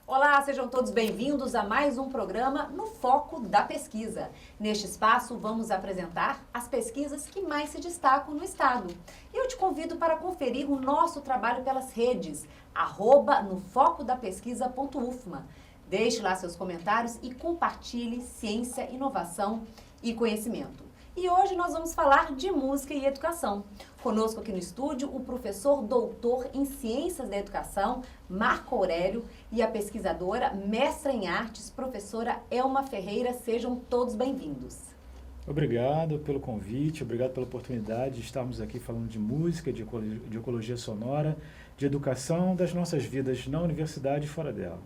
Olá, sejam todos bem-vindos a mais um programa no Foco da Pesquisa. Neste espaço, vamos apresentar as pesquisas que mais se destacam no Estado. E eu te convido para conferir o nosso trabalho pelas redes, @nofocodapesquisa.ufma. Deixe lá seus comentários e compartilhe ciência, inovação e conhecimento. E hoje nós vamos falar de música e educação. Conosco aqui no estúdio o professor doutor em Ciências da Educação, Marco Aurélio, e a pesquisadora, mestra em artes, professora Elma Ferreira. Sejam todos bem-vindos. Obrigado pelo convite, obrigado pela oportunidade de estarmos aqui falando de música, de ecologia sonora, de educação das nossas vidas na universidade e fora dela.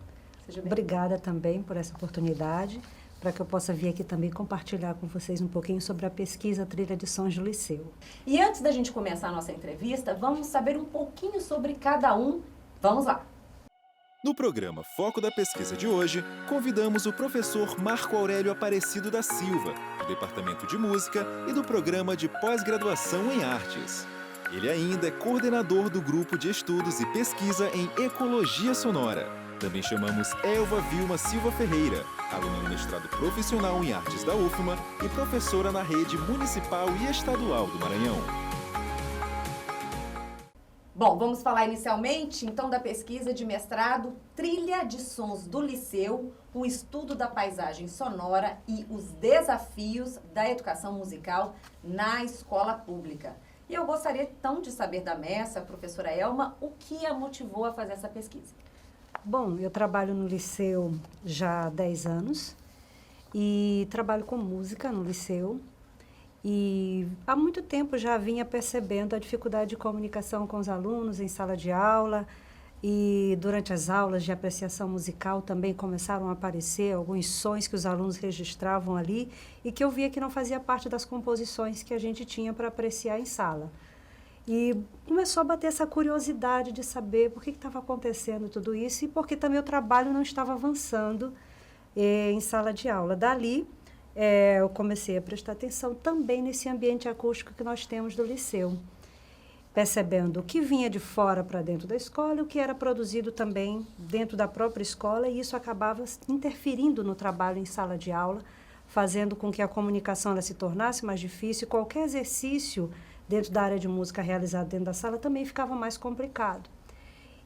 Obrigada também por essa oportunidade, para que eu possa vir aqui também compartilhar com vocês um pouquinho sobre a pesquisa Trilha de Sons do Liceu. E antes da gente começar a nossa entrevista, vamos saber um pouquinho sobre cada um. Vamos lá! No programa Foco da Pesquisa de hoje, convidamos o professor Marco Aurélio Aparecido da Silva, do Departamento de Música e do Programa de Pós-Graduação em Artes. Ele ainda é coordenador do Grupo de Estudos e Pesquisa em Ecologia Sonora. Também chamamos Elva Vilma Silva Ferreira, aluna do mestrado profissional em artes da UFMA e professora na rede municipal e estadual do Maranhão. Bom, vamos falar inicialmente, então, da pesquisa de mestrado Trilha de Sons do Liceu, o estudo da paisagem sonora e os desafios da educação musical na escola pública. E eu gostaria, então, de saber da mestra, a professora Elma, o que a motivou a fazer essa pesquisa. Bom, eu trabalho no Liceu já há 10 anos e trabalho com música no Liceu. E há muito tempo já vinha percebendo a dificuldade de comunicação com os alunos em sala de aula, e durante as aulas de apreciação musical também começaram a aparecer alguns sons que os alunos registravam ali e que eu via que não fazia parte das composições que a gente tinha para apreciar em sala. E começou a bater essa curiosidade de saber por que estava acontecendo tudo isso e porque também o trabalho não estava avançando em sala de aula. Dali, eu comecei a prestar atenção também nesse ambiente acústico que nós temos do liceu, percebendo o que vinha de fora para dentro da escola e o que era produzido também dentro da própria escola, e isso acabava interferindo no trabalho em sala de aula, fazendo com que a comunicação ela se tornasse mais difícil. Qualquer exercício dentro da área de música realizado dentro da sala também ficava mais complicado.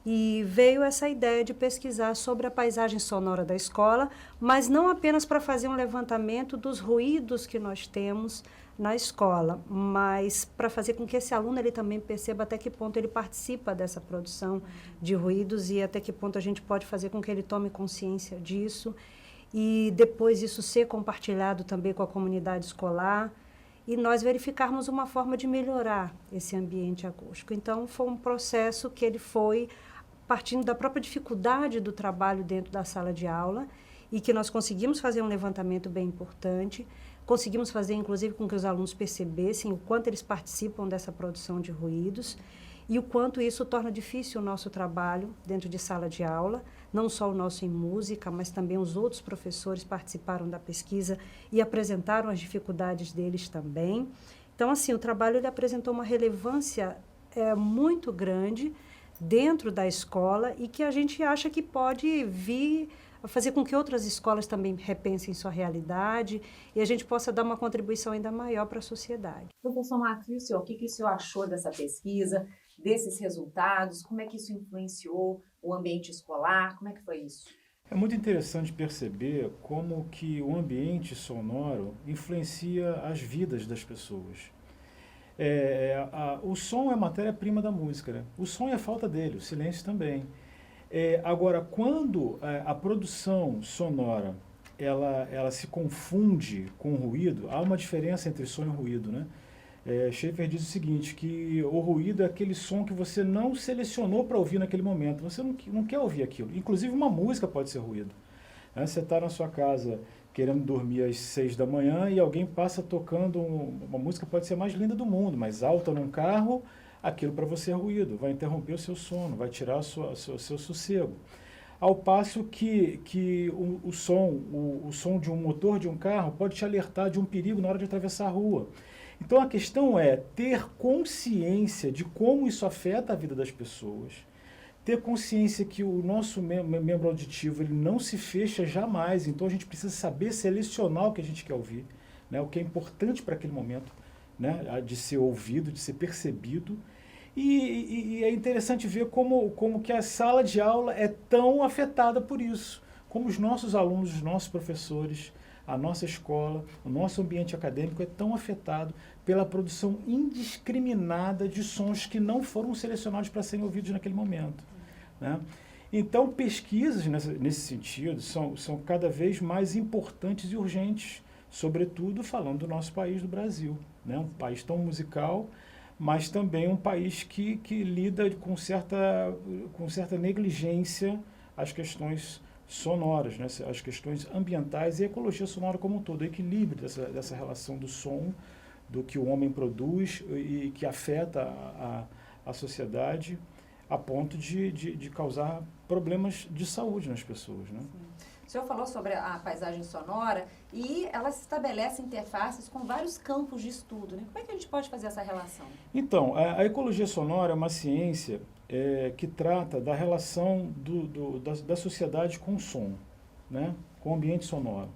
E veio essa ideia de pesquisar sobre a paisagem sonora da escola, mas não apenas para fazer um levantamento dos ruídos que nós temos na escola, mas para fazer com que esse aluno ele também perceba até que ponto ele participa dessa produção de ruídos e até que ponto a gente pode fazer com que ele tome consciência disso e depois isso ser compartilhado também com a comunidade escolar e nós verificarmos uma forma de melhorar esse ambiente acústico. Então, foi um processo que ele foi partindo da própria dificuldade do trabalho dentro da sala de aula e que nós conseguimos fazer um levantamento bem importante, conseguimos fazer, inclusive, com que os alunos percebessem o quanto eles participam dessa produção de ruídos e o quanto isso torna difícil o nosso trabalho dentro de sala de aula, não só o nosso em música, mas também os outros professores participaram da pesquisa e apresentaram as dificuldades deles também. Então, assim, o trabalho ele apresentou uma relevância muito grande dentro da escola e que a gente acha que pode vir a fazer com que outras escolas também repensem sua realidade e a gente possa dar uma contribuição ainda maior para a sociedade. Professor Marcos, e o senhor? O que o senhor achou dessa pesquisa, desses resultados? Como é que isso influenciou o ambiente escolar? Como é que foi isso? É muito interessante perceber como que o ambiente sonoro influencia as vidas das pessoas. O som é a matéria-prima da música, né? O som é a falta dele, o silêncio também. Agora, quando a produção sonora ela se confunde com o ruído, há uma diferença entre som e ruído, né? Schaeffer diz o seguinte, que o ruído é aquele som que você não selecionou para ouvir naquele momento, você não quer ouvir aquilo. Inclusive uma música pode ser ruído. Você está na sua casa querendo dormir às 6 da manhã e alguém passa tocando uma música, pode ser a mais linda do mundo, mas alta num carro, aquilo para você é ruído, vai interromper o seu sono, vai tirar o seu sossego. ao passo que o som de um motor de um carro pode te alertar de um perigo na hora de atravessar a rua. Então a questão é ter consciência de como isso afeta a vida das pessoas, ter consciência que o nosso membro auditivo ele não se fecha jamais, então a gente precisa saber selecionar o que a gente quer ouvir, né, o que é importante para aquele momento, né, de ser ouvido, de ser percebido. E é interessante ver como que a sala de aula é tão afetada por isso, como os nossos alunos, os nossos professores, a nossa escola, o nosso ambiente acadêmico é tão afetado pela produção indiscriminada de sons que não foram selecionados para serem ouvidos naquele momento, né? Então, pesquisas nesse sentido são cada vez mais importantes e urgentes, sobretudo falando do nosso país, do Brasil, né? Um país tão musical, mas também um país que lida com certa negligência às questões sonoras, né? As questões ambientais e a ecologia sonora como um todo, o equilíbrio dessa relação do som, do que o homem produz e que afeta a sociedade a ponto de causar problemas de saúde nas pessoas, né? O senhor falou sobre a paisagem sonora e ela se estabelece interfaces com vários campos de estudo, né? Como é que a gente pode fazer essa relação? Então, a ecologia sonora é uma ciência que trata da relação da sociedade com o som, né? Com o ambiente sonoro.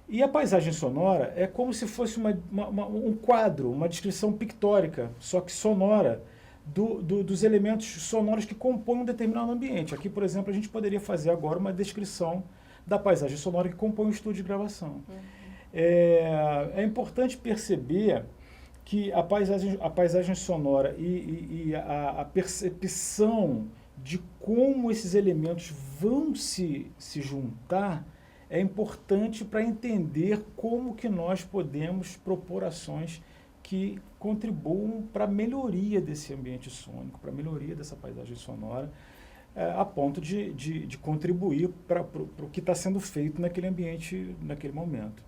E a paisagem sonora é como se fosse um quadro, uma descrição pictórica, só que sonora, dos elementos sonoros que compõem um determinado ambiente. Aqui, por exemplo, a gente poderia fazer agora uma descrição da paisagem sonora que compõe o estúdio de gravação. É importante perceber que a paisagem sonora e a percepção de como esses elementos vão se juntar é importante para entender como que nós podemos propor ações que contribuam para a melhoria desse ambiente sônico, para a melhoria dessa paisagem sonora, a ponto de contribuir para o que está sendo feito naquele ambiente, naquele momento.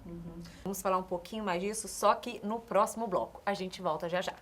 Vamos falar um pouquinho mais disso, só que no próximo bloco. A gente volta já já.